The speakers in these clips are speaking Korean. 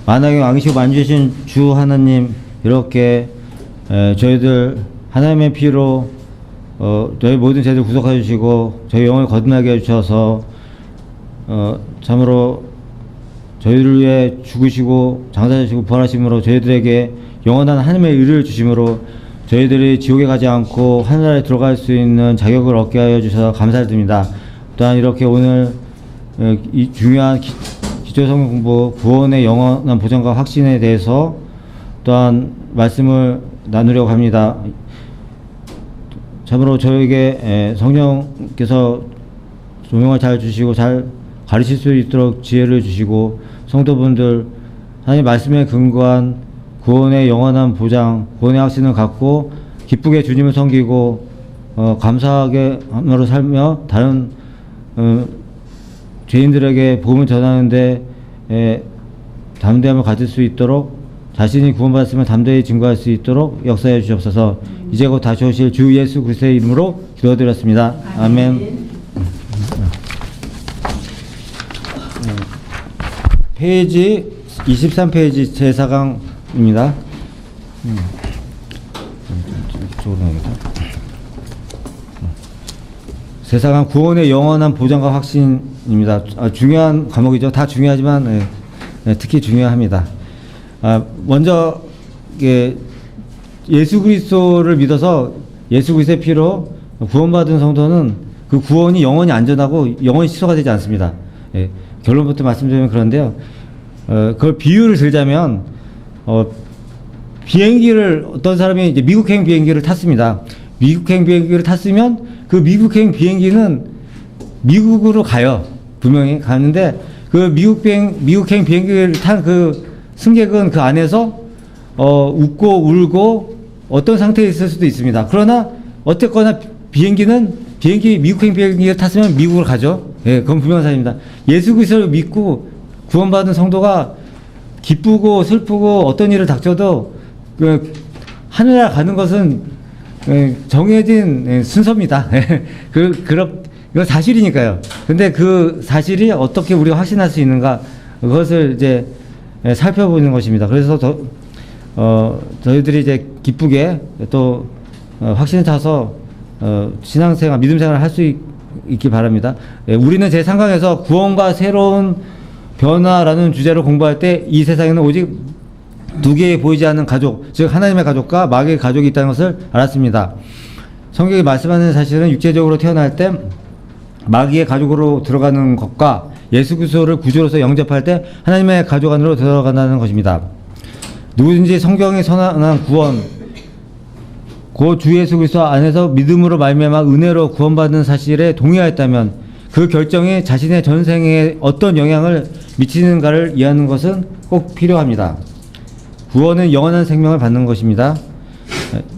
만왕의 왕이시고 만주신 주 하나님, 이렇게 저희들 하나님의 피로 저희 모든 죄들 구속해 주시고 저희 영을 거듭나게 해주셔서 참으로 저희를 위해 죽으시고 장사하시고 부활하심으로 저희들에게 영원한 하나님의 의를 주심으로 저희들이 지옥에 가지 않고 하늘나라에 들어갈 수 있는 자격을 얻게 하여 주셔서 감사드립니다. 또한 이렇게 오늘 이 중요한 기초성경 공부, 구원의 영원한 보장과 확신에 대해서 또한 말씀을 나누려고 합니다. 참으로 저에게 성령께서 조명을 잘 주시고 잘 가르칠 수 있도록 지혜를 주시고 성도분들 하나님 말씀에 근거한 구원의 영원한 보장, 구원의 확신을 갖고 기쁘게 주님을 섬기고 감사하게 함으로 살며 다른 죄인들에게 복음을 전하는데 담대함을 가질 수 있도록 자신이 구원받았음을 담대히 증거할 수 있도록 역사해 주시옵소서. 이제 곧 다시 오실 주 예수 그리스도의 이름으로 기도드렸습니다. 아멘. 페이지 23페이지 제4강입니다. 제4강 구원의 영원한 보장과 확신입니다. 중요한 과목이죠. 다 중요하지만 특히 중요합니다. 먼저 예수 그리스도를 믿어서 예수 그리스도의 피로 구원받은 성도는 그 구원이 영원히 안전하고 영원히 취소가 되지 않습니다. 결론부터 말씀드리면 그런데요. 그걸 비유를 들자면 비행기를 어떤 사람이 이제 미국행 비행기를 탔습니다. 미국행 비행기를 탔으면 그 미국행 비행기는 미국으로 가요. 분명히 가는데 그 미국행 비행기를 탄 그 승객은 그 안에서 웃고 울고 어떤 상태에 있을 수도 있습니다. 그러나 어쨌거나 미국행 비행기를 탔으면 미국을 가죠. 예, 그건 분명한 사실입니다. 예수 그리스도를 믿고 구원받은 성도가 기쁘고 슬프고 어떤 일을 닥쳐도 하늘나라 가는 것은 정해진 순서입니다. 이건 사실이니까요. 근데 그 사실이 어떻게 우리가 확신할 수 있는가, 그것을 이제 살펴보는 것입니다. 그래서 저희들이 이제 기쁘게 또 확신을 타서 신앙생활, 믿음생활을 할 수 있기 바랍니다. 우리는 제3강에서 구원과 새로운 변화라는 주제로 공부할 때 이 세상에는 오직 두 개의 보이지 않는 가족, 즉 하나님의 가족과 마귀의 가족이 있다는 것을 알았습니다. 성경이 말씀하는 사실은 육체적으로 태어날 때 마귀의 가족으로 들어가는 것과 예수 그리스도를 구주로서 영접할 때 하나님의 가족 안으로 들어간다는 것입니다. 누구든지 성경의 선언한 구원, 그 주 예수 그리스도 안에서 믿음으로 말미암아 은혜로 구원받는 사실에 동의하였다면 그 결정이 자신의 전생에 어떤 영향을 미치는가를 이해하는 것은 꼭 필요합니다. 구원은 영원한 생명을 받는 것입니다.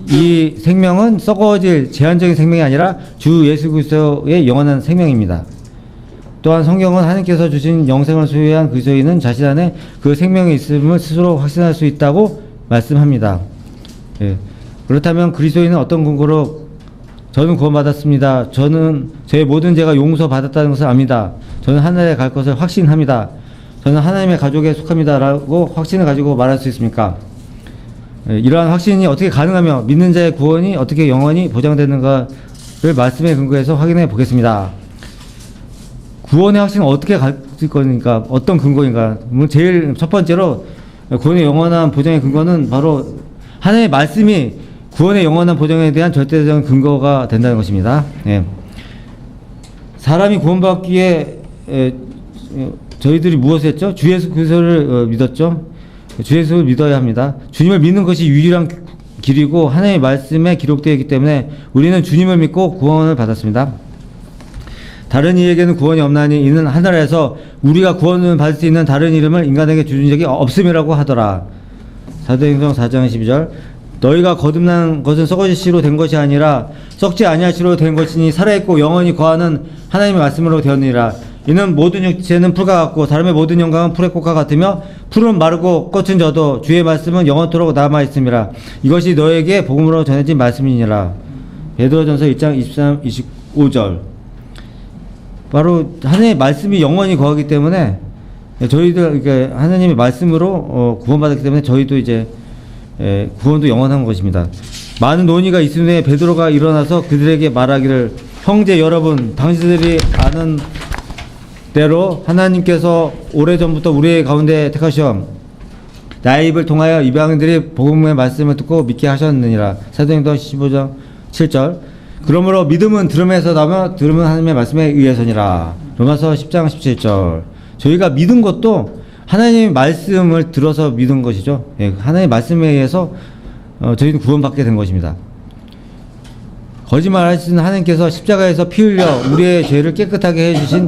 이 생명은 썩어질 제한적인 생명이 아니라 주 예수 그리스도의 영원한 생명입니다. 또한 성경은 하나님께서 주신 영생을 소유한 그리스도인은 자신 안에 그 생명이 있음을 스스로 확신할 수 있다고 말씀합니다. 그렇다면 그리스도인은 어떤 근거로 저는 구원받았습니다. 저는 제 모든 죄가 용서받았다는 것을 압니다. 저는 하늘에 갈 것을 확신합니다. 저는 하나님의 가족에 속합니다. 라고 확신을 가지고 말할 수 있습니까? 이러한 확신이 어떻게 가능하며 믿는 자의 구원이 어떻게 영원히 보장되는가를 말씀에 근거해서 확인해 보겠습니다. 구원의 확신은 어떻게 가질 거니까, 어떤 근거인가? 제일 첫 번째로 구원의 영원한 보장의 근거는 바로 하나님의 말씀이 구원의 영원한 보장에 대한 절대적인 근거가 된다는 것입니다. 사람이 구원받기에 저희들이 무엇을 했죠? 주 예수 그리스도를 믿었죠. 주 예수를 믿어야 합니다. 주님을 믿는 것이 유일한 길이고 하나님의 말씀에 기록되어 있기 때문에 우리는 주님을 믿고 구원을 받았습니다. 다른 이에게는 구원이 없나니 이는 하늘에서 우리가 구원을 받을 수 있는 다른 이름을 인간에게 주신 적이 없음이라고 하더라. 사도행전 4장 12절. 너희가 거듭난 것은 썩어질 씨로 된 것이 아니라 썩지 아니할 씨로 된 것이니 살아있고 영원히 거하는 하나님의 말씀으로 되었느니라. 이는 모든 육체는 풀과 같고 사람의 모든 영광은 풀의 꽃과 같으며 풀은 마르고 꽃은 져도 주의 말씀은 영원토록 남아있음이라. 이것이 너에게 복음으로 전해진 말씀이니라. 베드로전서 1장 23, 25절. 바로 하나님의 말씀이 영원히 거하기 때문에 저희들 이렇게 하나님의 말씀으로 구원받았기 때문에 저희도 이제 구원도 영원한 것입니다. 많은 논의가 있은 후에 베드로가 일어나서 그들에게 말하기를, 형제 여러분, 당신들이 아는 대로 하나님께서 오래전부터 우리 가운데 택하시어 나의 입을 통하여 이방인들이 복음의 말씀을 듣고 믿게 하셨느니라. 사도행전 15장 7절. 그러므로 믿음은 들음에서 나며 들음은 하나님의 말씀에 의해서니라. 로마서 10장 17절. 저희가 믿은 것도 하나님의 말씀을 들어서 믿은 것이죠. 예, 하나님의 말씀에 의해서 저희는 구원받게 된 것입니다. 거짓말 하시는 하나님께서 십자가에서 피 흘려 우리의 죄를 깨끗하게 해주신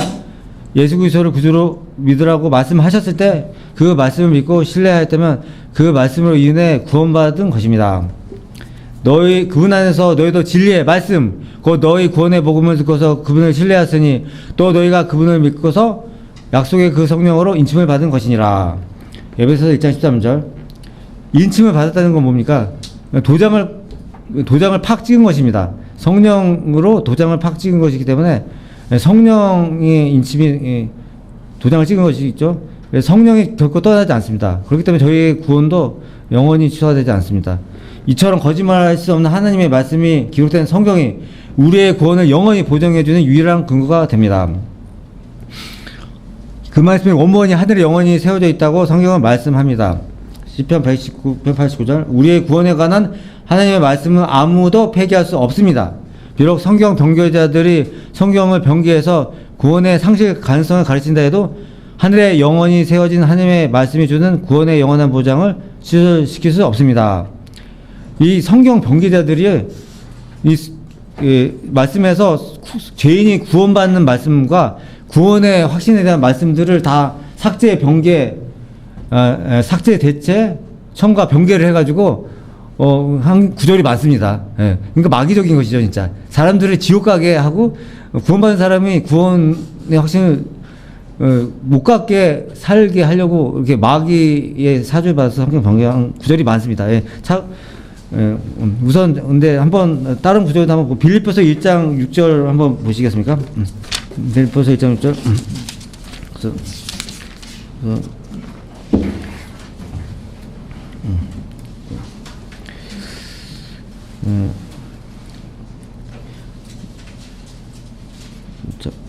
예수 그리스도를 구주로 믿으라고 말씀하셨을 때 그 말씀을 믿고 신뢰하였다면 그 말씀으로 인해 구원받은 것입니다. 너희 그분 안에서 너희도 진리의 말씀 곧 너희 구원의 복음을 듣고서 그분을 신뢰하였으니 또 너희가 그분을 믿고서 약속의 그 성령으로 인침을 받은 것이니라. 에베소서 1장 13절. 인침을 받았다는 건 뭡니까? 도장을 팍 찍은 것입니다. 성령으로 도장을 팍 찍은 것이기 때문에 성령의 인침이 도장을 찍은 것이죠. 성령이 결코 떠나지 않습니다. 그렇기 때문에 저희의 구원도 영원히 취소가 되지 않습니다. 이처럼 거짓말할 수 없는 하나님의 말씀이 기록된 성경이 우리의 구원을 영원히 보장해주는 유일한 근거가 됩니다. 그 말씀이 원본이 하늘에 영원히 세워져 있다고 성경은 말씀합니다. 시편 189절. 우리의 구원에 관한 하나님의 말씀은 아무도 폐기할 수 없습니다. 비록 성경 변교자들이 성경을 변기해서 구원의 상실 가능성을 가르친다 해도 하늘에 영원히 세워진 하나님의 말씀이 주는 구원의 영원한 보장을 취소시킬 수 없습니다. 이 성경 변기자들이 이 말씀에서 죄인이 구원받는 말씀과 구원의 확신에 대한 말씀들을 다 삭제, 변개, 삭제, 대체, 첨가, 변개를 해가지고 한 구절이 많습니다. 예. 그러니까 마귀적인 것이죠, 진짜. 사람들을 지옥 가게 하고 구원받은 사람이 구원의 확신을 못 갖게 살게 하려고 이렇게 마귀의 사주를 받아서 성경 변개한 구절이 많습니다. 예. 우선 근데 한번 다른 구절도 한번 빌립보서 1장 6절 한번 보시겠습니까? 빌립보서 1장 6절.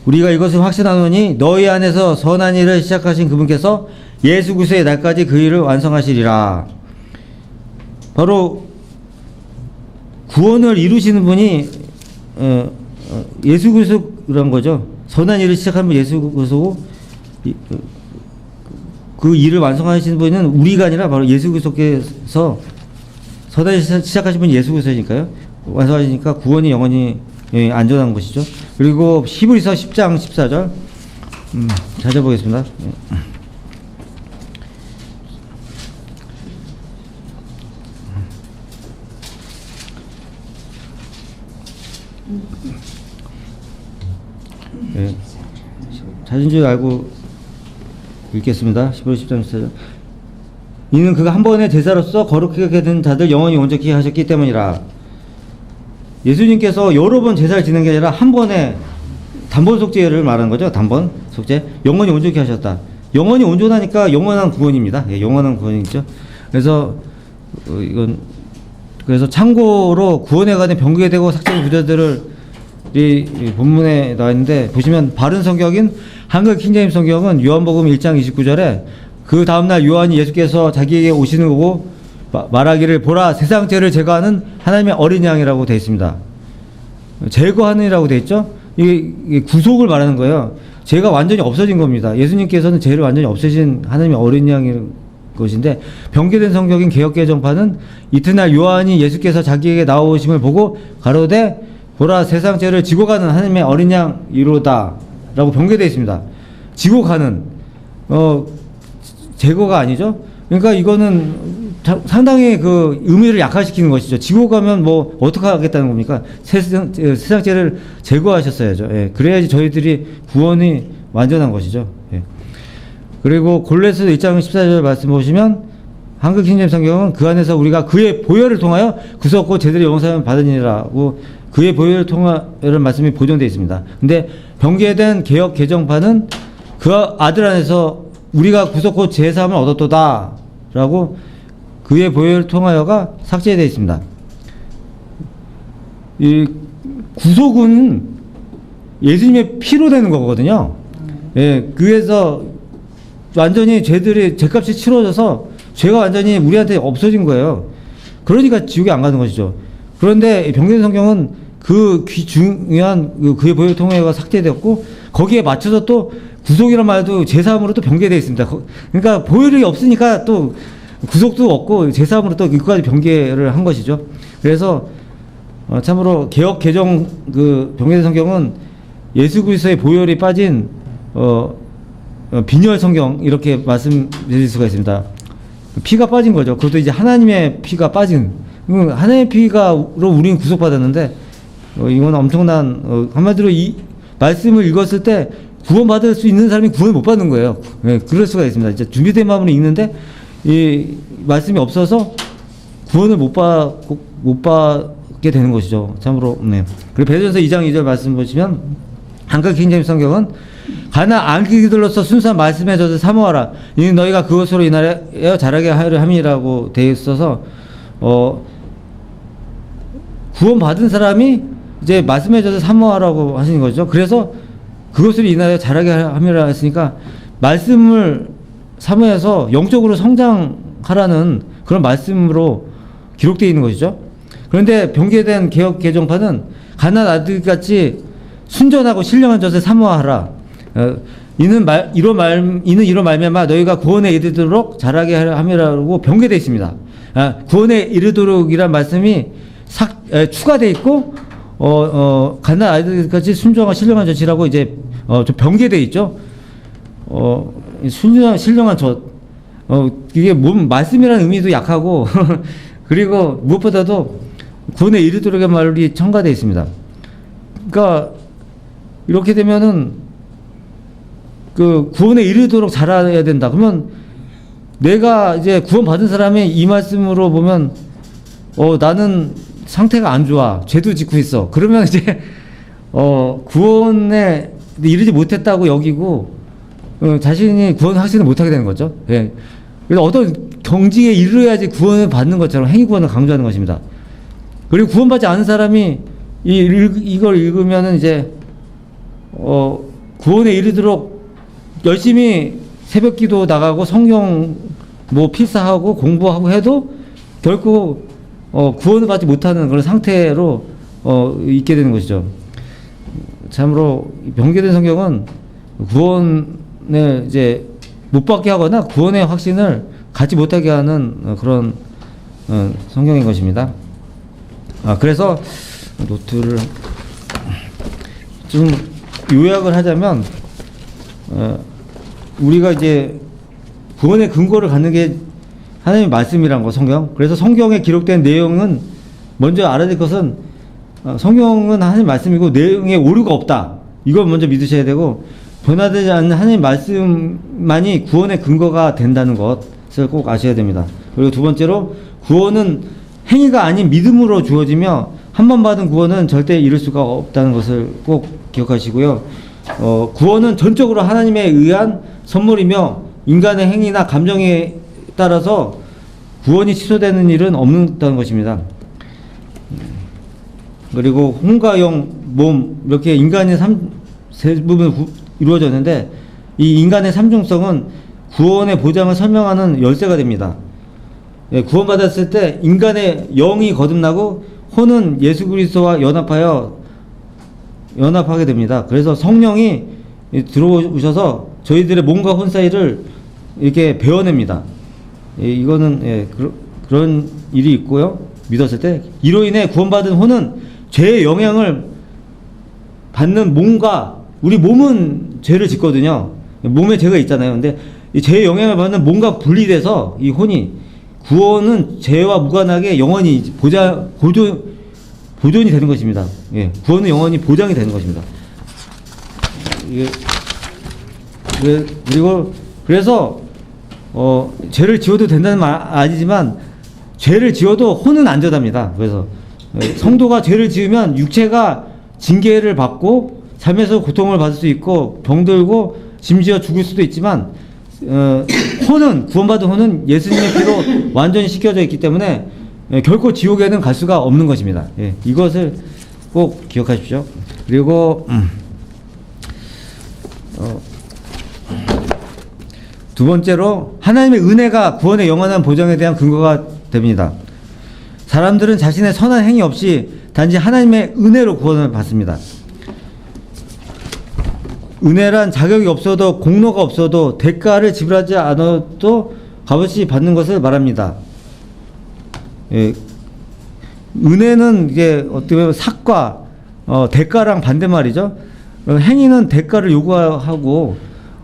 우리가 이것을 확신하노니 너희 안에서 선한 일을 시작하신 그분께서 예수 그리스도의 날까지 그 일을 완성하시리라. 바로 구원을 이루시는 분이 예수 그리스도란 거죠. 선한 일을 시작하는 분 예수 그리스도고 그 일을 완성하시는 분은 우리가 아니라 바로 예수 그리스도께서 선한 일을 시작하신 분이 예수 그리스도니까요. 완성하시니까 구원이 영원히 안전한 것이죠. 그리고 히브리서 10장 14절 찾아보겠습니다. 네. 찾은 줄 알고 읽겠습니다. 10장 14절. 이는 그가 한 번의 제사로서 거룩하게 된 자들 영원히 온전히 하셨기 때문이라. 예수님께서 여러 번 제사를 지는 게 아니라 한 번에 단번 속죄를 말하는 거죠. 단번 속죄. 영원히 온전히 하셨다. 영원히 온전하니까 영원한 구원입니다. 예, 영원한 구원이죠. 그래서 그래서 참고로 구원에 관한 변경이 되고 삭제된 구절들을 이 본문에 나와 있는데 보시면 바른 성경인 한글 킹제임스 성경은 요한복음 1장 29절에 그 다음날 요한이 예수께서 자기에게 오시는 거고 말하기를 보라 세상 죄를 제거하는 하나님의 어린 양이라고 되어 있습니다. 제거하는이라고 되어 있죠. 이게 구속을 말하는 거예요. 죄가 완전히 없어진 겁니다. 예수님께서는 죄를 완전히 없애신 하나님의 어린 양인 것인데 변개된 성경인 개역개정판은 이튿날 요한이 예수께서 자기에게 나오심을 보고 가로되 보라 세상 죄를 지고 가는 하나님의 어린 양이로다 라고 변개되어 있습니다. 지고 가는 제거가 아니죠. 그러니까 이거는 상당히 그 의미를 약화시키는 것이죠. 지고 가면 뭐 어떻게 하겠다는 겁니까? 세상 죄를 제거하셨어야죠. 예. 그래야지 저희들이 구원이 완전한 것이죠. 예. 그리고 골로새서 1장 14절 말씀 보시면 한글 킹제임스 성경은 그 안에서 우리가 그의 보혈을 통하여 구속고 제대로 영생을 받으니라고 그의 보혈을 통하여 이런 말씀이 보존되어 있습니다. 근데 변개된 개역 개정판은 그 아들 안에서 우리가 구속 후 제3을 얻었도다라고 그의 보혈을 통하여가 삭제되어 있습니다. 이 구속은 예수님의 피로 되는 거거든요. 예, 그래서 완전히 죄값이 치러져서 죄가 완전히 우리한테 없어진 거예요. 그러니까 지옥에 안 가는 것이죠. 그런데 변경된 성경은 그 중요한 그의 보혈을 통하여가 삭제되었고 거기에 맞춰서 또 구속이란 말도 제3으로 또 변개되어 있습니다. 그러니까 보혈이 없으니까 또 구속도 없고 제3으로 또 이거까지 변개를 한 것이죠. 그래서 참으로 개역 개정 그 변개된 성경은 예수 그리스도의 보혈이 빠진 빈혈 성경 이렇게 말씀드릴 수가 있습니다. 피가 빠진 거죠. 그것도 이제 하나님의 피가 빠진 하나님의 피가로 우리는 구속받았는데 이건 엄청난 한마디로 이 말씀을 읽었을 때 구원받을 수 있는 사람이 구원을 못 받는 거예요. 네, 그럴 수가 있습니다. 이제 준비된 마음으로 읽는데 이 말씀이 없어서 구원을 못 받게 되는 것이죠. 참으로. 네. 그리고 베드로전서 2장 2절 말씀 보시면 한글 킹제임스 성경은 가나 안기들로서 순수한 말씀에 젖어 사모하라. 이는 너희가 그것으로 인하여 자라게 하려 함이라고 되어 있어서 구원받은 사람이 이제 말씀에 젖어 사모하라고 하시는 거죠. 그래서 그것으로 인하여 자라게 함이라 했으니까 말씀을 사모해서 영적으로 성장하라는 그런 말씀으로 기록되어 있는 것이죠. 그런데 변개된 개역 개정판은 가난 아들같이 순전하고 신령한 젖을 사모하라. 이는 이로 말미암아 너희가 구원에 이르도록 자라게 함이라고 변개되어 있습니다. 구원에 이르도록이란 말씀이 추가되어 있고 가난 아이들같이 순종한 신령한 젖이라고 이제 좀 변개되어 있죠. 순종한 신령한 젖 이게 말씀이라는 의미도 약하고 그리고 무엇보다도 구원에 이르도록의 말이 첨가되어 있습니다. 그러니까 이렇게 되면은 그 구원에 이르도록 자라야 된다. 그러면 내가 이제 구원받은 사람이 이 말씀으로 보면 나는 상태가 안 좋아. 죄도 짓고 있어. 그러면 이제 구원에 이르지 못했다고 여기고 자신이 구원 확신을 못하게 되는 거죠. 예. 그래서 어떤 경지에 이르러야지 구원을 받는 것처럼 행위 구원을 강조하는 것입니다. 그리고 구원받지 않은 사람이 이걸 읽으면은 이제 구원에 이르도록 열심히 새벽기도 나가고 성경 필사하고 공부하고 해도 결코 구원을 받지 못하는 그런 상태로 있게 되는 것이죠. 참으로 변개된 성경은 구원을 이제 못 받게 하거나 구원의 확신을 갖지 못하게 하는 그런 성경인 것입니다. 그래서 노트를 좀 요약을 하자면 우리가 이제 구원의 근거를 갖는 게 하나님의 말씀이란 거, 성경. 그래서 성경에 기록된 내용은 먼저 알아야 될 것은 성경은 하나님의 말씀이고 내용에 오류가 없다. 이걸 먼저 믿으셔야 되고 변화되지 않는 하나님의 말씀만이 구원의 근거가 된다는 것을 꼭 아셔야 됩니다. 그리고 두 번째로 구원은 행위가 아닌 믿음으로 주어지며 한 번 받은 구원은 절대 잃을 수가 없다는 것을 꼭 기억하시고요. 구원은 전적으로 하나님에 의한 선물이며 인간의 행위나 감정에 따라서 구원이 취소되는 일은 없다는 것입니다. 그리고 혼과 영, 몸 이렇게 인간의 세 부분이 이루어졌는데 이 인간의 삼중성은 구원의 보장을 설명하는 열쇠가 됩니다. 구원받았을 때 인간의 영이 거듭나고 혼은 예수 그리스도와 연합하게 됩니다. 그래서 성령이 들어오셔서 저희들의 몸과 혼 사이를 이렇게 베어냅니다. 이거는 그런 일이 있고요. 믿었을 때 이로 인해 구원받은 혼은 죄의 영향을 받는 몸과 우리 몸은 죄를 짓거든요. 몸에 죄가 있잖아요. 근데 이 죄의 영향을 받는 몸과 분리돼서 이 혼이 구원은 죄와 무관하게 영원히 보존이 되는 것입니다. 구원은 영원히 보장이 되는 것입니다. 그리고 그래서 죄를 지어도 된다는 말 아니지만 죄를 지어도 혼은 안전합니다. 그래서 성도가 죄를 지으면 육체가 징계를 받고 삶에서 고통을 받을 수 있고 병들고 심지어 죽을 수도 있지만 혼은 구원받은 혼은 예수님의 피로 완전히 씻겨져 있기 때문에 결코 지옥에는 갈 수가 없는 것입니다. 예, 이것을 꼭 기억하십시오. 그리고 두 번째로 하나님의 은혜가 구원의 영원한 보장에 대한 근거가 됩니다. 사람들은 자신의 선한 행위 없이 단지 하나님의 은혜로 구원을 받습니다. 은혜란 자격이 없어도 공로가 없어도 대가를 지불하지 않아도 값없이 받는 것을 말합니다. 예, 은혜는 이게 어떻게 보면 삭과 대가랑 반대말이죠. 행위는 대가를 요구하고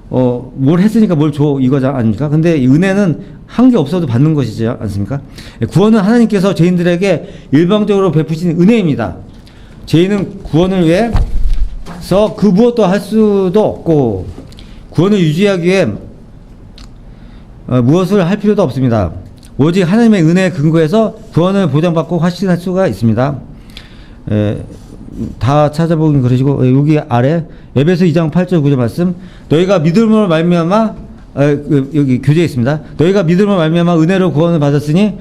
뭘 했으니까 뭘 줘 이거 아닙니까? 근데 은혜는 한 게 없어도 받는 것이지 않습니까? 구원은 하나님께서 죄인들에게 일방적으로 베푸신 은혜입니다. 죄인은 구원을 위해서 그 무엇도 할 수도 없고 구원을 유지하기 위해 무엇을 할 필요도 없습니다. 오직 하나님의 은혜에 근거해서 구원을 보장받고 확신할 수가 있습니다. 다 찾아보긴 그러시고 여기 아래 에베소 2장 8절 9절 말씀 너희가 믿음으로 말미암아 여기 교재에 있습니다. 너희가 믿음으로 말미암아 은혜로 구원을 받았으니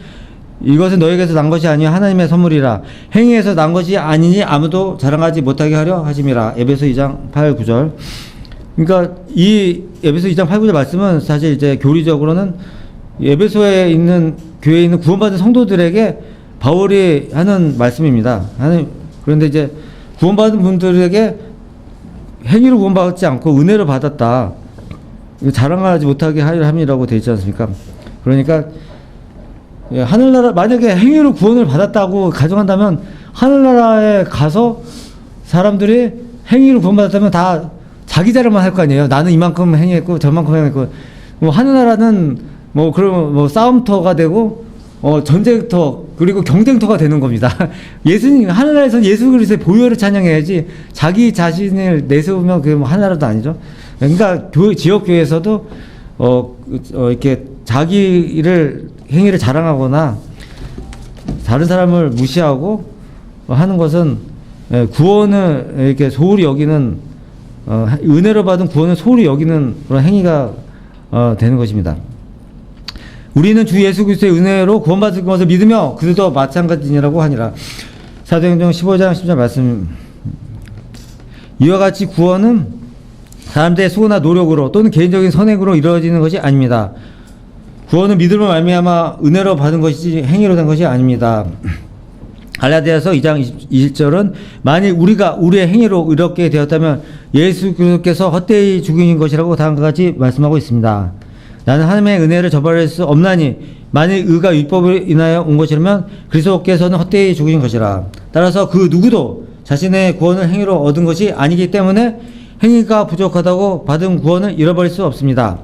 이것은 너희에게서 난 것이 아니요 하나님의 선물이라 행위에서 난 것이 아니니 아무도 자랑하지 못하게 하려 하심이라. 에베소 2장 8, 9절. 그러니까 이 에베소 2장 8, 9절 말씀은 사실 이제 교리적으로는 에베소에 있는 교회에 있는 구원받은 성도들에게 바울이 하는 말씀입니다. 그런데 이제 구원받은 분들에게 행위로 구원받지 않고 은혜로 받았다. 자랑하지 못하게 하려 함이라고 되어 있지 않습니까? 그러니까 하늘나라 만약에 행위로 구원을 받았다고 가정한다면 하늘나라에 가서 사람들이 행위로 구원받았다면 다 자기 자랑만 할 거 아니에요. 나는 이만큼 행위했고 저만큼 행위했고 뭐 하늘나라는 뭐 그러면 뭐 싸움터가 되고 전쟁터 그리고 경쟁터가 되는 겁니다. 예수님 하늘나라에서는 예수 그리스도의 보혈을 찬양해야지 자기 자신을 내세우면 그게 뭐 하늘나라도 아니죠. 그러니까 지역 교회에서도 이렇게 자기를 행위를 자랑하거나 다른 사람을 무시하고 하는 것은 구원을 이렇게 소홀히 여기는 은혜로 받은 구원을 소홀히 여기는 그런 행위가 되는 것입니다. 우리는 주 예수 그리스도의 은혜로 구원받은 것을 믿으며 그들도 마찬가지니라고 하니라. 사도행전 15장 10절 말씀. 이와 같이 구원은 사람들의 수고나 노력으로 또는 개인적인 선행으로 이루어지는 것이 아닙니다. 구원은 믿음으로 말미암아 은혜로 받은 것이지 행위로 된 것이 아닙니다. 갈라디아서 2장 20절은 만일 우리가 우리의 행위로 의롭게 되었다면 예수 그리스도께서 헛되이 죽인 것이라고 다음과 같이 말씀하고 있습니다. 나는 하나님의 은혜를 저버릴 수 없나니 만일 의가 율법을 인하여 온 것이라면 그리스도께서는 헛되이 죽으신 것이라. 따라서 그 누구도 자신의 구원을 행위로 얻은 것이 아니기 때문에 행위가 부족하다고 받은 구원을 잃어버릴 수 없습니다.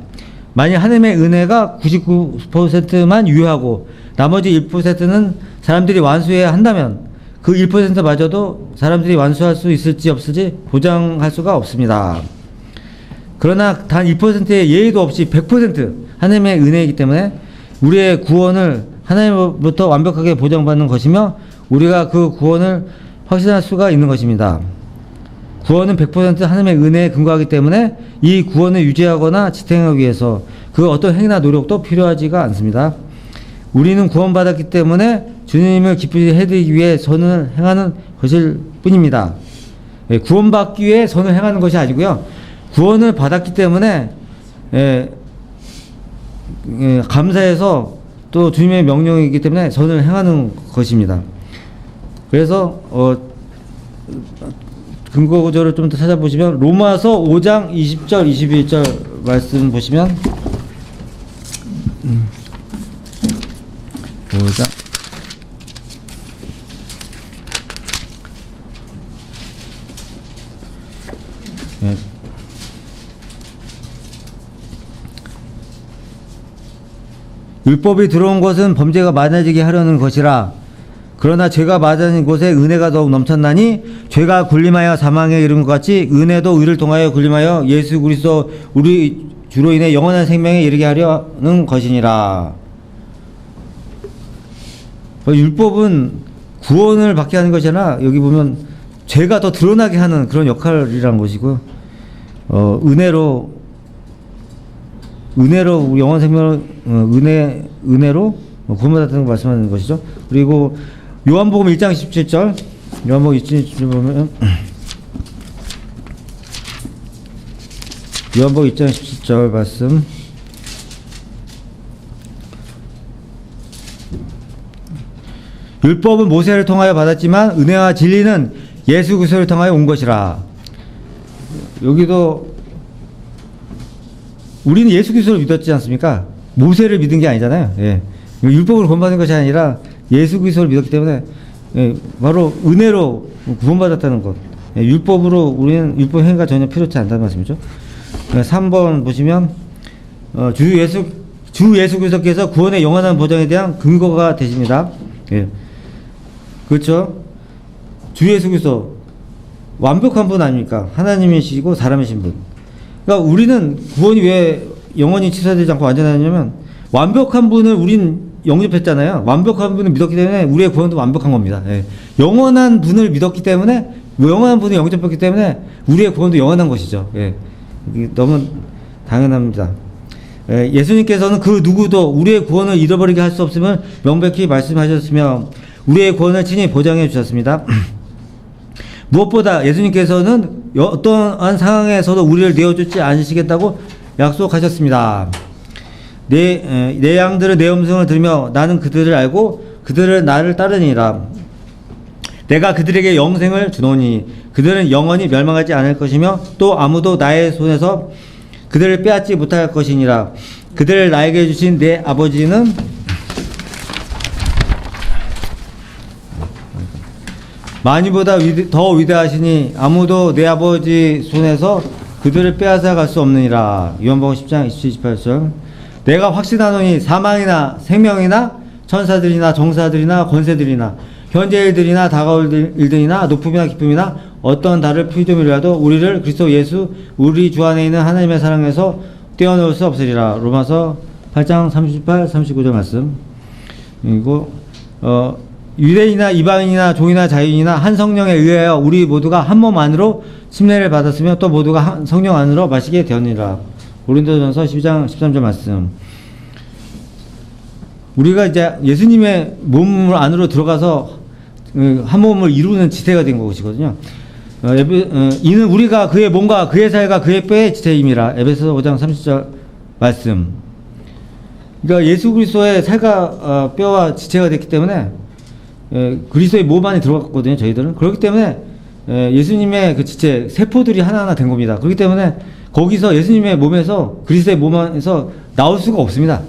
만일 하나님의 은혜가 99%만 유효하고 나머지 1%는 사람들이 완수해야 한다면 그 1%마저도 사람들이 완수할 수 있을지 없을지 보장할 수가 없습니다. 그러나 단 1%의 예의도 없이 100% 하나님의 은혜이기 때문에 우리의 구원을 하나님으로부터 완벽하게 보장받는 것이며 우리가 그 구원을 확신할 수가 있는 것입니다. 구원은 100% 하나님의 은혜에 근거하기 때문에 이 구원을 유지하거나 지탱하기 위해서 그 어떤 행위나 노력도 필요하지가 않습니다. 우리는 구원받았기 때문에 주님을 기쁘게 해드리기 위해 선을 행하는 것일 뿐입니다. 구원받기 위해 선을 행하는 것이 아니고요. 구원을 받았기 때문에 감사해서 또 주님의 명령이기 때문에 선을 행하는 것입니다. 그래서 근거 구절을 좀 더 찾아보시면 로마서 5장 20절 21절 말씀 보시면 5장 율법이 들어온 것은 범죄가 많아지게 하려는 것이라. 그러나 죄가 많아진 곳에 은혜가 더욱 넘쳤나니 죄가 군림하여 사망에 이른 것 같이 은혜도 의를 통하여 군림하여 예수 그리스도 우리 주로 인해 영원한 생명에 이르게 하려는 것이니라. 율법은 구원을 받게 하는 것이 아니라 여기 보면 죄가 더 드러나게 하는 그런 역할이라는 것이고요. 은혜로 은혜로 우리 영원 생명을 은혜로 구원받았다는 걸 말씀하는 것이죠. 그리고 요한복음 1장 17절 요한복음 1장 17절 보면 요한복음 1장 17절 말씀 율법은 모세를 통하여 받았지만 은혜와 진리는 예수 그리스도를 통하여 온 것이라. 여기도 우리는 예수 그리스도를 믿었지 않습니까? 모세를 믿은 게 아니잖아요. 예. 율법을 구원받은 것이 아니라 예수 그리스도를 믿었기 때문에 예, 바로 은혜로 구원받았다는 것. 예, 율법으로 우리는 율법 행위가 전혀 필요치 않다는 말씀이죠. 3번 보시면 주 예수 그리스도께서 구원의 영원한 보장에 대한 근거가 되십니다. 예. 그렇죠? 주 예수 그리스도 완벽한 분 아닙니까? 하나님이시고 사람이신 분. 그러니까 우리는 구원이 왜 영원히 취소되지 않고 완전하냐면 완벽한 분을 우린 영접했잖아요. 완벽한 분을 믿었기 때문에 우리의 구원도 완벽한 겁니다. 예. 영원한 분을 믿었기 때문에 영원한 분을 영접했기 때문에 우리의 구원도 영원한 것이죠. 예. 이게 너무 당연합니다. 예. 예수님께서는 그 누구도 우리의 구원을 잃어버리게 할 수 없음을 명백히 말씀하셨으며 우리의 구원을 친히 보장해 주셨습니다. 무엇보다 예수님께서는 어떠한 상황에서도 우리를 내어주지 않으시겠다고 약속하셨습니다. 내 양들은 내 음성을 들으며 나는 그들을 알고 그들은 나를 따르니라. 내가 그들에게 영생을 주노니 그들은 영원히 멸망하지 않을 것이며 또 아무도 나의 손에서 그들을 빼앗지 못할 것이니라. 그들을 나에게 주신 내 아버지는 만유보다 더 위대하시니 아무도 내 아버지 손에서 그들을 빼앗아 갈 수 없느니라. 요한복음 10장 27-28절. 내가 확신하노니 사망이나 생명이나 천사들이나 정사들이나 권세들이나 현재 일들이나 다가올 일들이나 높음이나 기쁨이나 어떤 다를 피조물이라도 우리를 그리스도 예수 우리 주 안에 있는 하나님의 사랑에서 떼어놓을 수 없으리라. 로마서 8장 38, 39절 말씀. 그리고 유대인이나 이방인이나 종이나 자유인이나 한 성령에 의하여 우리 모두가 한 몸 안으로 침례를 받았으며 또 모두가 한 성령 안으로 마시게 되었느니라. 고린도전서 12장 13절 말씀. 우리가 이제 예수님의 몸 안으로 들어가서 한 몸을 이루는 지체가 된 것이거든요. 이는 우리가 그의 몸과 그의 살과 그의 뼈의 지체임이라. 에베소서 5장 30절 말씀. 그러니까 예수 그리스도의 살과 뼈와 지체가 됐기 때문에 그리스도의 몸 안에 들어갔거든요. 저희들은. 그렇기 때문에 예수님의 그 지체 세포들이 하나하나 된 겁니다. 그렇기 때문에 거기서 예수님의 몸에서 그리스도의 몸 안에서 나올 수가 없습니다.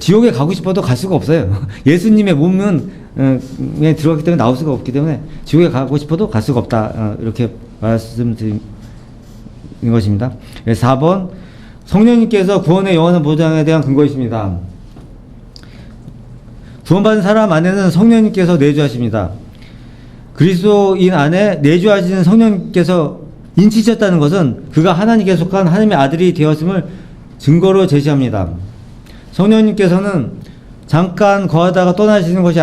지옥에 가고 싶어도 갈 수가 없어요. 예수님의 몸은 들어갔기 때문에 나올 수가 없기 때문에 지옥에 가고 싶어도 갈 수가 없다. 이렇게 말씀드린 것입니다. 4번 성령님께서 구원의 영원한 보장에 대한 근거이십니다. 구원받은 사람 안에는 성령님께서 내주하십니다. 그리스도인 안에 내주하시는 성령님께서 인치셨다는 것은 그가 하나님께 속한 하나님의 아들이 되었음을 증거로 제시합니다. 성령님께서는 잠깐 거하다가 떠나시는 것이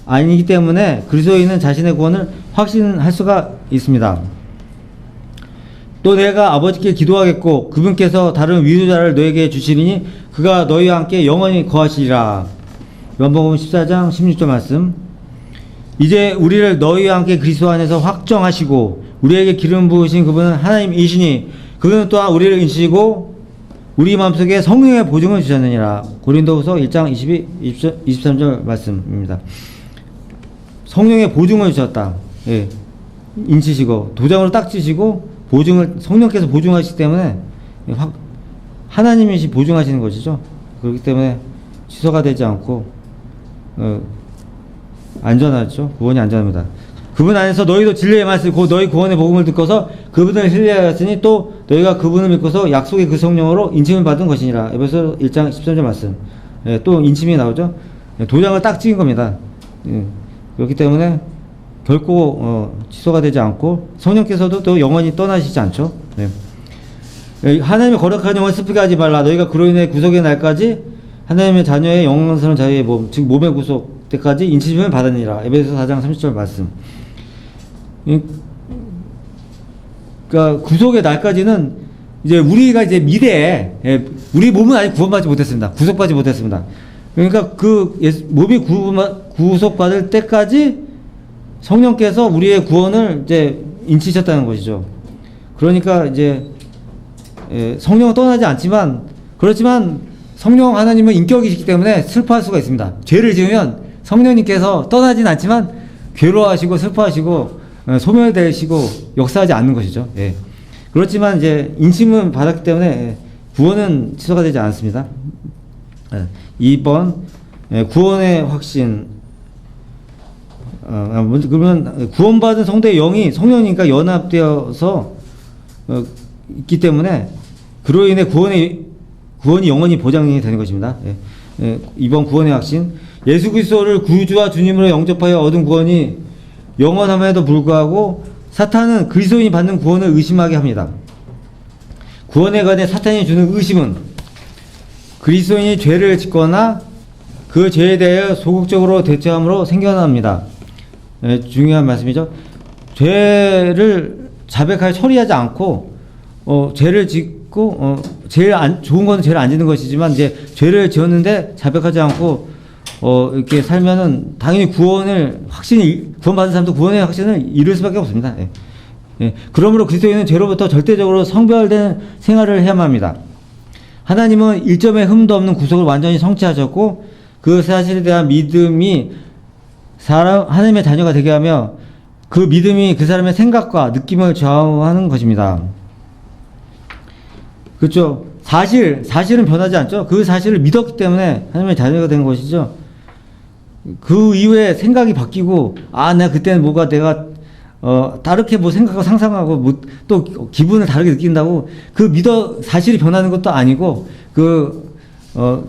아니기 때문에 그리스도인은 자신의 구원을 확신할 수가 있습니다. 또 내가 아버지께 기도하겠고 그분께서 다른 위로자를 너에게 주시리니 그가 너희와 함께 영원히 거하시리라. 요한복음 14장 16절 말씀. 이제 우리를 너희와 함께 그리스도 안에서 확정하시고 우리에게 기름 부으신 그분은 하나님이시니 그분은 또한 우리를 인치시고 우리 마음속에 성령의 보증을 주셨느니라. 고린도후서 1장 23절 말씀입니다. 성령의 보증을 주셨다. 예. 인치시고 도장으로 딱 치시고 보증을 성령께서 보증하시기 때문에 하나님이시 보증하시는 것이죠. 그렇기 때문에 취소가 되지 않고 안전하죠. 구원이 안전합니다. 그분 안에서 너희도 진리의 말씀 곧 너희 구원의 복음을 듣고서 그분을 신뢰하였으니 또 너희가 그분을 믿고서 약속의 그 성령으로 인침을 받은 것이니라. 에베소 1장 13절 말씀. 또 인침이 나오죠. 도장을 딱 찍은 겁니다. 그렇기 때문에 결코 취소가 되지 않고 성령께서도 또 영원히 떠나시지 않죠. 하나님의 거룩한 영을 슬프게 하지 말라. 너희가 그로 인해 구속의 날까지 하나님의 자녀의 영광스러운 자유의 몸, 즉 몸의 구속 때까지 인치심을 받으니라. 에베소 4장 30절 말씀. 그러니까 구속의 날까지는 이제 우리가 이제 미래에 우리 몸은 아직 구원받지 못했습니다. 구속받지 못했습니다. 그러니까 그 몸이 구속받을 때까지 성령께서 우리의 구원을 이제 인치셨다는 것이죠. 그러니까 이제 성령은 떠나지 않지만, 그렇지만 성령 하나님은 인격이시기 때문에 슬퍼할 수가 있습니다. 죄를 지으면 성령님께서 떠나진 않지만 괴로워하시고 슬퍼하시고 소멸되시고 역사하지 않는 것이죠. 예. 그렇지만 이제 인침은 받았기 때문에 구원은 취소가 되지 않습니다. 2번 구원의 확신. 그러면 구원받은 성도의 영이 성령님과 연합되어서 있기 때문에 그로 인해 구원이 영원히 보장이 되는 것입니다. 2번 구원의 확신. 예수 그리스도를 구주와 주님으로 영접하여 얻은 구원이 영원함에도 불구하고 사탄은 그리스도인이 받는 구원을 의심하게 합니다. 구원에 관해 사탄이 주는 의심은 그리스도인이 죄를 짓거나 그 죄에 대해 소극적으로 대처함으로 생겨납니다. 중요한 말씀이죠. 죄를 자백하여 처리하지 않고 죄를 짓고 제일 좋은 건 죄를 안 짓는 것이지만 이제 죄를 지었는데 자백하지 않고 이렇게 살면은 당연히 구원받은 사람도 구원의 확신을 잃을 수밖에 없습니다. 그러므로 그리스도인은 죄로부터 절대적으로 성별된 생활을 해야만 합니다. 하나님은 일점의 흠도 없는 구속을 완전히 성취하셨고 그 사실에 대한 믿음이 하나님의 자녀가 되게 하며 그 믿음이 그 사람의 생각과 느낌을 좌우하는 것입니다. 그렇죠? 사실은 변하지 않죠? 그 사실을 믿었기 때문에 하나님의 자녀가 된 것이죠. 그 이후에 생각이 바뀌고, 내가 그때는 내가 다르게 생각하고 상상하고 또 기분을 다르게 느낀다고 사실이 변하는 것도 아니고 그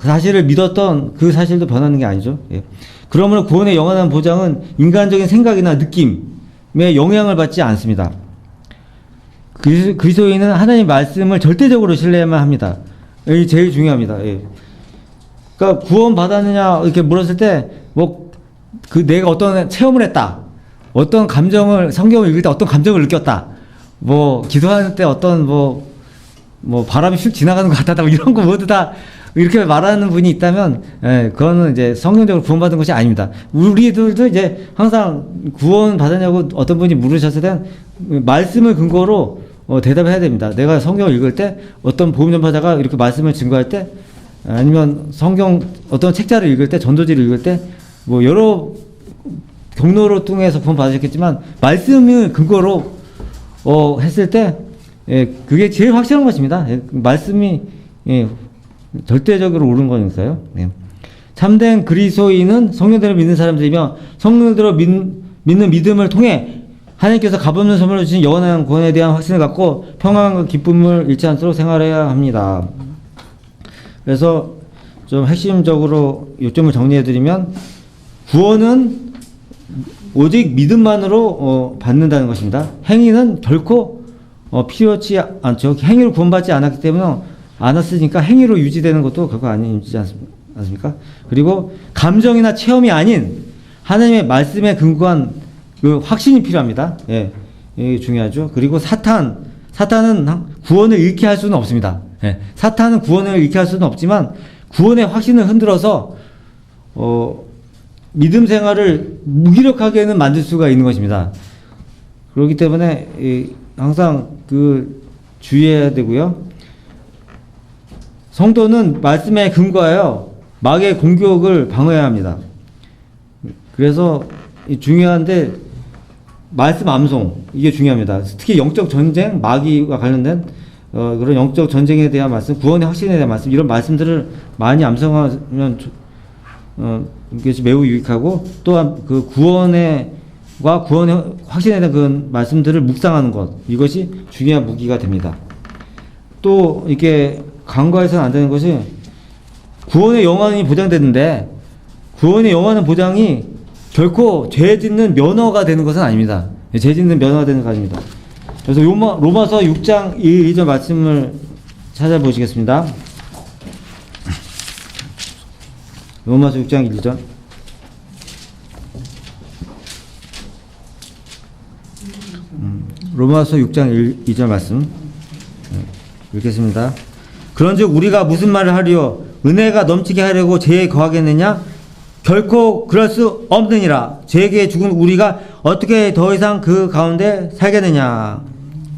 사실을 믿었던 그 사실도 변하는 게 아니죠. 예. 그러므로 구원의 영원한 보장은 인간적인 생각이나 느낌에 영향을 받지 않습니다. 그리스도인은 하나님의 말씀을 절대적으로 신뢰해야만 합니다. 이게 제일 중요합니다. 예. 그러니까 구원 받았느냐 이렇게 물었을 때 내가 어떤 체험을 했다. 어떤 감정을 성경을 읽을 때 어떤 감정을 느꼈다. 기도하는 때 어떤 바람이 휙 지나가는 것 같다. 이런 거 모두 다 이렇게 말하는 분이 있다면, 그거는 이제 성경적으로 구원받은 것이 아닙니다. 우리들도 이제 항상 구원 받았냐고 어떤 분이 물으셨을 땐 말씀을 근거로 대답해야 됩니다. 내가 성경을 읽을 때 어떤 복음 전파자가 이렇게 말씀을 증거할 때 아니면 성경 어떤 책자를 읽을 때 전도지를 읽을 때 여러 경로로 통해서 구원 받으셨겠지만 말씀을 근거로 했을 때 그게 제일 확실한 것입니다. 말씀이 절대적으로 옳은 거니까요. 참된 그리스도인은 성령대로 믿는 사람들이며 성령대로 믿는 믿음을 통해 하나님께서 값없는 선물을 주신 영원한 구원에 대한 확신을 갖고 평안과 기쁨을 잃지 않도록 생활해야 합니다. 그래서 좀 핵심적으로 요점을 정리해드리면 구원은 오직 믿음만으로 받는다는 것입니다. 행위는 결코 필요치 않죠. 행위로 구원받지 않았으니까 행위로 유지되는 것도 결코 아니지 않습니까? 그리고 감정이나 체험이 아닌 하나님의 말씀에 근거한 그 확신이 필요합니다. 예, 이게 중요하죠. 그리고 사탄은 구원을 잃게 할 수는 없습니다. 예, 사탄은 구원을 잃게 할 수는 없지만 구원의 확신을 흔들어서 믿음 생활을 무기력하게는 만들 수가 있는 것입니다. 그렇기 때문에 항상 주의해야 되고요. 성도는 말씀에 근거하여 마귀의 공격을 방어해야 합니다. 그래서 중요한데 말씀 암송 이게 중요합니다. 특히 영적 전쟁, 마귀와 관련된 그런 영적 전쟁에 대한 말씀, 구원의 확신에 대한 말씀 이런 말씀들을 많이 암송하면 이것이 매우 유익하고 또한 그 구원의 확신에 대한 그 말씀들을 묵상하는 것 이것이 중요한 무기가 됩니다. 또 이게 간과해서는 안 되는 것이 구원의 영원이 보장되는데 구원의 영원한 보장이 결코 죄 짓는 면허가 되는 것은 아닙니다. 죄 짓는 면허가 되는 것은 아닙니다. 그래서 로마서 6장 1절 말씀을 찾아보시겠습니다. 로마서 6장 1절. 로마서 6장 2절 말씀. 읽겠습니다. 그런즉 우리가 무슨 말을 하리요? 은혜가 넘치게 하려고 죄에 거하겠느냐? 결코 그럴 수 없느니라. 죄에게 죽은 우리가 어떻게 더 이상 그 가운데 살겠느냐?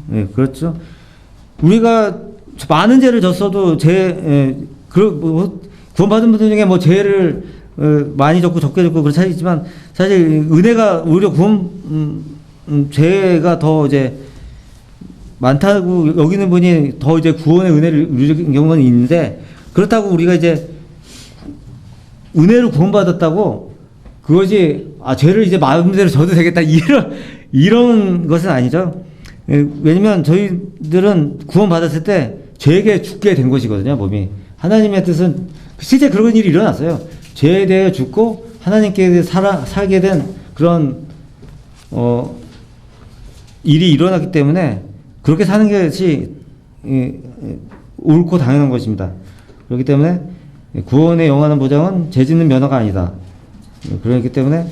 네, 그렇죠. 우리가 많은 죄를 졌어도 구원받은 분들 중에 뭐 죄를 많이 졌고 적게 졌고 그렇지 않지만 사실 은혜가 오히려 죄가 더 이제 많다고 여기는 분이 더 이제 구원의 은혜를 누리는 경우는 있는데, 그렇다고 우리가 이제 은혜로 구원받았다고 그것이 죄를 이제 마음대로 져도 되겠다 이런 것은 아니죠. 왜냐면 저희들은 구원받았을 때 죄에게 죽게 된 것이거든요. 몸이 하나님의 뜻은 실제 그런 일이 일어났어요. 죄에 대해 죽고 하나님께 살게 된 그런 일이 일어났기 때문에 그렇게 사는 것이 옳고 당연한 것입니다. 그렇기 때문에 구원의 영원한 보장은 죄 짓는 면허가 아니다. 그렇기 때문에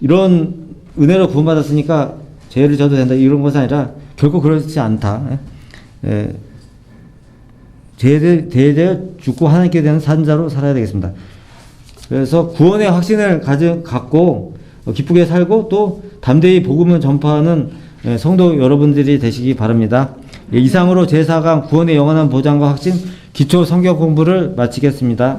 이런 은혜로 구원받았으니까 죄를 져도 된다 이런 것이 아니라 결코 그렇지 않다. 죄에 대해 죽고 하나님께 대한 산자로 살아야 되겠습니다. 그래서 구원의 확신을 갖고 기쁘게 살고 또 담대히 복음을 전파하는 성도 여러분들이 되시기 바랍니다. 이상으로 제4강 구원의 영원한 보장과 확신 기초 성경 공부를 마치겠습니다.